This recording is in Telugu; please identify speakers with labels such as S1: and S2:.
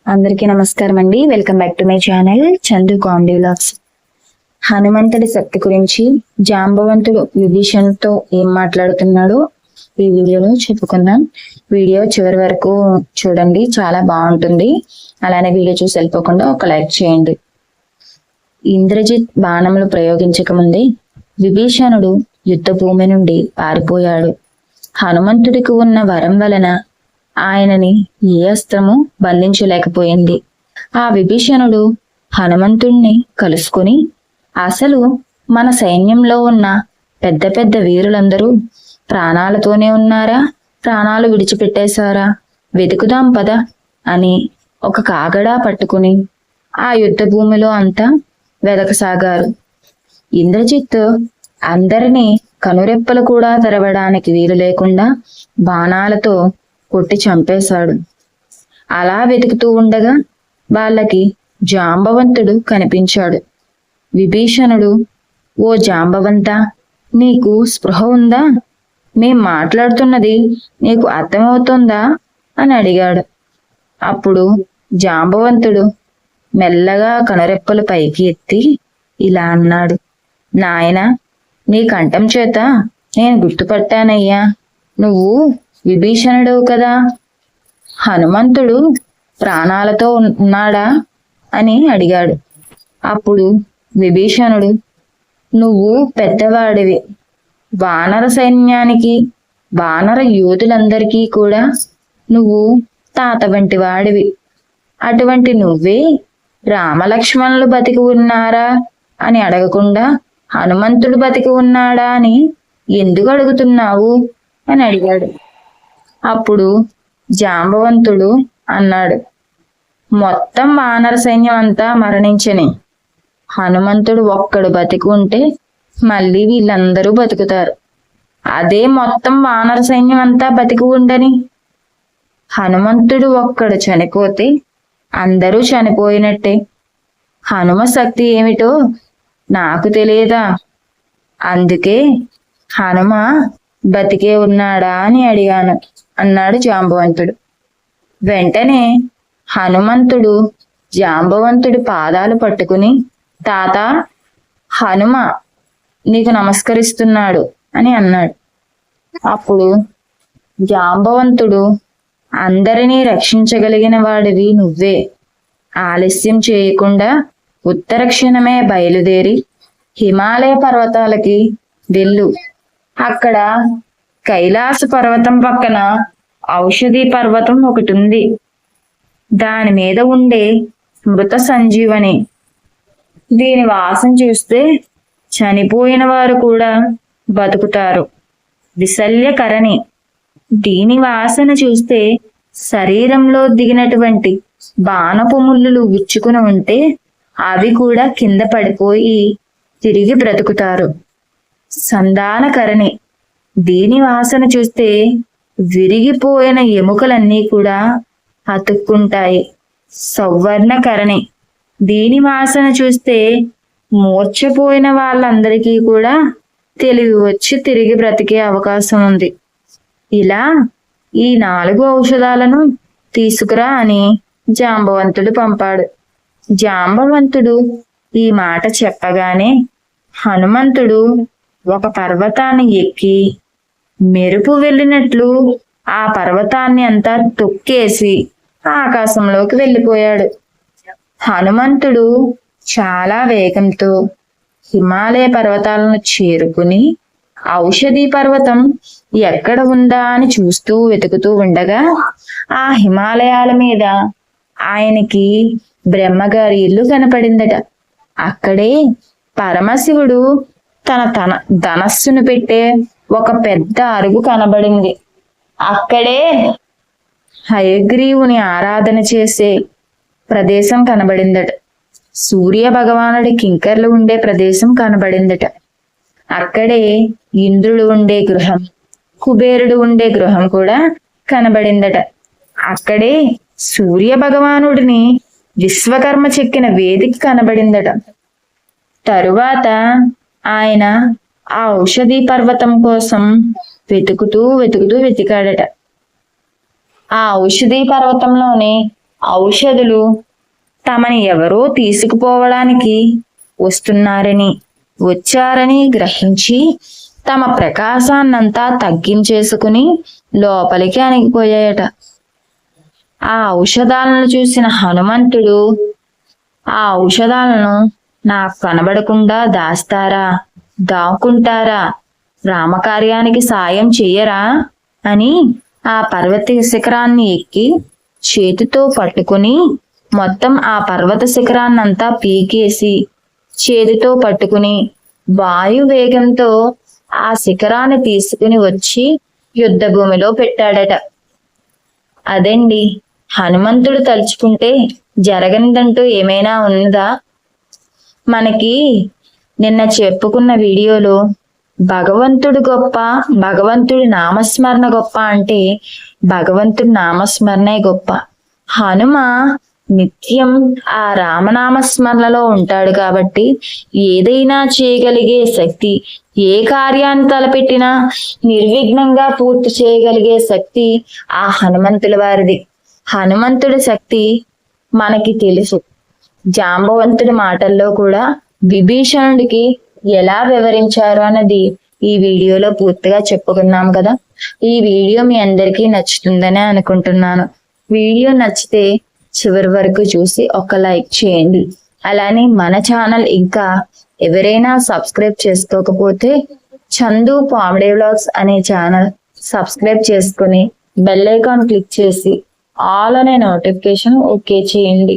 S1: అందరికీ నమస్కారం అండి. Welcome back to my channel Chandu comedy vlogs. హనుమంతుడి శక్తి గురించి జాంబవంతుడు విభీషణ్తో ఏం మాట్లాడుతున్నాడో ఈ వీడియోలో చెప్పుకుందాం. వీడియో చివరి వరకు చూడండి, చాలా బాగుంటుంది. అలానే వీడియో చూసి వెళ్ళిపోకుండా ఒక లైక్ చేయండి. ఇంద్రజిత్ బాణములు ప్రయోగించక ముందే విభీషణుడు యుద్ధ భూమి నుండి పారిపోయాడు. హనుమంతుడికి ఉన్న వరం వలన ఆయనని ఏ అస్త్రము బంధించలేకపోయింది. ఆ విభీషణుడు హనుమంతుణ్ణి కలుసుకుని, అసలు మన సైన్యంలో ఉన్న పెద్ద పెద్ద వీరులందరూ ప్రాణాలతోనే ఉన్నారా, ప్రాణాలు విడిచిపెట్టేశారా, వెతుకుదాం పద అని ఒక కాగడా పట్టుకుని ఆ యుద్ధ భూమిలో అంతా వెదకసాగారు. ఇంద్రజిత్ అందరినీ కనురెప్పలు కూడా తెరవడానికి వీలు లేకుండా బాణాలతో కొట్టి చంపేశాడు. అలా వెతుకుతూ ఉండగా వాళ్ళకి జాంబవంతుడు కనిపించాడు. విభీషణుడు, ఓ జాంబవంత, నీకు స్పృహ ఉందా? మేం మాట్లాడుతున్నది నీకు అర్థమవుతుందా అని అడిగాడు. అప్పుడు జాంబవంతుడు మెల్లగా కనురెప్పలు పైకి ఎత్తి ఇలా అన్నాడు, నాయనా, నీ కంఠం చేత నేను గుర్తుపట్టానయ్యా. నువ్వు విభీషణుడు కదా. హనుమంతుడు ప్రాణాలతో ఉన్నాడా అని అడిగాడు. అప్పుడు విభీషణుడు, నువ్వు పెద్దవాడివి, వానర సైన్యానికి, వానర యోధులందరికీ కూడా నువ్వు తాత వంటి వాడివి. అటువంటి నువ్వే రామలక్ష్మణులు బతికి ఉన్నారా అని అడగకుండా హనుమంతుడు బతికి ఉన్నాడా అని ఎందుకు అడుగుతున్నావు అని అడిగాడు. అప్పుడు జాంబవంతుడు అన్నాడు, మొత్తం వానర సైన్యం అంతా మరణించని, హనుమంతుడు ఒక్కడు బతికి ఉంటే మళ్ళీ వీళ్ళందరూ బతుకుతారు. అదే మొత్తం వానర సైన్యం అంతా బతికి ఉండని, హనుమంతుడు ఒక్కడు చనిపోతే అందరూ చనిపోయినట్టే. హనుమ శక్తి ఏమిటో నాకు తెలియదా? అందుకే హనుమ బతికే ఉన్నాడా అని అడిగాను అన్నాడు జాంబవంతుడు. వెంటనే హనుమంతుడు జాంబవంతుడి పాదాలు పట్టుకుని, తాత, హనుమ నీకు నమస్కరిస్తున్నాడు అని అన్నాడు. అప్పుడు జాంబవంతుడు, అందరినీ రక్షించగలిగిన వాడివి నువ్వే. ఆలస్యం చేయకుండా ఉత్తర క్షణమే బయలుదేరి హిమాలయ పర్వతాలకి వెళ్ళు. అక్కడ కైలాస పర్వతం పక్కన ఔషధి పర్వతం ఒకటి ఉంది. దాని మీద ఉండే మృత సంజీవని, దీని వాసన చూస్తే చనిపోయిన వారు కూడా బతుకుతారు. విశల్యకరణి, దీని వాసన చూస్తే శరీరంలో దిగినటువంటి బాణపు ముళ్ళులు విచ్చుకుని ఉంటే అవి కూడా కింద పడిపోయి తిరిగి బ్రతుకుతారు. సంధానకరణి, దీని వాసన చూస్తే విరిగిపోయిన ఎముకలన్నీ కూడా అతుక్కుంటాయి. సౌవర్ణకరణి, దీని వాసన చూస్తే మూర్ఛపోయిన వాళ్ళందరికీ కూడా తెలివి వచ్చి తిరిగి బ్రతికే అవకాశం ఉంది. ఇలా ఈ 4 ఔషధాలను తీసుకురా అని జాంబవంతుడు పంపాడు. జాంబవంతుడు ఈ మాట చెప్పగానే హనుమంతుడు ఒక పర్వతాన్ని ఎక్కి మెరుపు వెళ్ళినట్లు ఆ పర్వతాన్ని అంతా తొక్కేసి ఆకాశంలోకి వెళ్ళిపోయాడు. హనుమంతుడు చాలా వేగంతో హిమాలయ పర్వతాలను చేరుకుని ఔషధి పర్వతం ఎక్కడ ఉందా అని చూస్తూ వెతుకుతూ ఉండగా ఆ హిమాలయాల మీద ఆయనకి బ్రహ్మగారి ఇల్లు కనపడిందట. అక్కడే పరమశివుడు తన ధనస్సును పెట్టే ఒక పెద్ద అరుగు కనబడింది. అక్కడే హయగ్రీవుని ఆరాధన చేసే ప్రదేశం కనబడిందట. సూర్య భగవానుడి కింకర్లు ఉండే ప్రదేశం కనబడిందట. అక్కడే ఇంద్రుడు ఉండే గృహం, కుబేరుడు ఉండే గృహం కూడా కనబడిందట. అక్కడే సూర్య భగవానుడిని విశ్వకర్మ చెక్కిన వేదిక కనబడిందట. తరువాత ఆయన ఆ ఔషధి పర్వతం కోసం వెతుకుతూ వెతికాడట. ఆ ఔషధి పర్వతంలోనే ఔషధులు తమని ఎవరో తీసుకుపోవడానికి వచ్చారని గ్రహించి తమ ప్రకాశాన్నంతా తగ్గించేసుకుని లోపలికి అణిగిపోయాయట. ఆ ఔషధాలను చూసిన హనుమంతుడు, ఆ ఔషధాలను నాకు కనబడకుండా దాక్కుంటారా, రామకార్యానికి సాయం చెయ్యరా అని ఆ పర్వత శిఖరాన్ని ఎక్కి చేతితో పట్టుకుని మొత్తం ఆ పర్వత శిఖరాన్నంతా పీకేసి చేతితో పట్టుకుని వాయు వేగంతో ఆ శిఖరాన్ని తీసుకుని వచ్చి యుద్ధ భూమిలో పెట్టాడట. అదండి, హనుమంతుడు తలుచుకుంటే జరగనిదంటూ ఏమైనా ఉన్నదా? మనకి నిన్న చెప్పుకున్న వీడియోలో భగవంతుడు గొప్ప, భగవంతుడి నామస్మరణ గొప్ప అంటే భగవంతుడి నామస్మరణే గొప్ప. హనుమ నిత్యం ఆ రామనామస్మరణలో ఉంటాడు కాబట్టి ఏదైనా చేయగలిగే శక్తి, ఏ కార్యాన్ని తలపెట్టినా నిర్విఘ్నంగా పూర్తి చేయగలిగే శక్తి ఆ హనుమంతుల వారిది. హనుమంతుడి శక్తి మనకి తెలుసు. జాంబవంతుడి మాటల్లో కూడా విభీషణుడికి ఎలా వివరించారు అన్నది ఈ వీడియోలో పూర్తిగా చెప్పుకున్నాం కదా. ఈ వీడియో మీ అందరికీ నచ్చుతుందని అనుకుంటున్నాను. వీడియో నచ్చితే చివరి వరకు చూసి ఒక లైక్ చేయండి. అలానే మన ఛానల్ ఇంకా ఎవరైనా సబ్స్క్రైబ్ చేసుకోకపోతే చందు కామెడీ వ్లాగ్స్ అనే ఛానల్ సబ్స్క్రైబ్ చేసుకుని బెల్ ఐకాన్ క్లిక్ చేసి ఆల్ అనే నోటిఫికేషన్ ఓకే చేయండి.